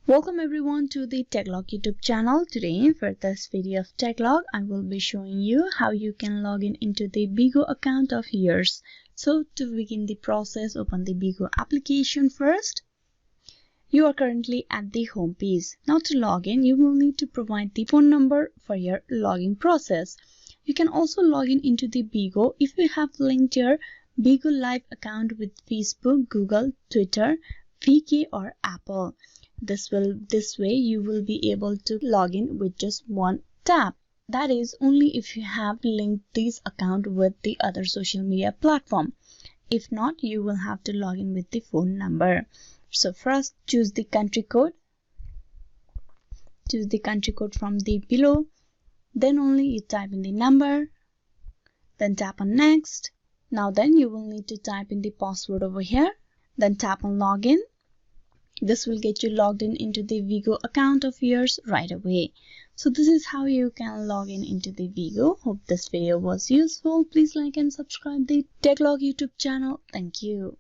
Welcome everyone to the TechLog YouTube channel. Today for this video of TechLog, I will be showing you how you can log in into the Bigo account of yours. So to begin the process, open the Bigo application first. You are currently at the home page. Now to log in, you will need to provide the phone number for your login process. You can also log in into the Bigo if you have linked your Bigo Live account with Facebook, Google, Twitter, VK or Apple. This way you will be able to log in with just one tap. That is only if you have linked this account with the other social media platform. If not, you will have to log in with the phone number. So first choose the country code. Choose the country code from the below. Then only you type in the number. Then tap on next. Now then you will need to type in the password over here. Then tap on login. This will get you logged in into the Bigo account of yours right away. So this is how you can log in into the Bigo. Hope this video was useful. Please like and subscribe the TechLog YouTube channel. Thank you.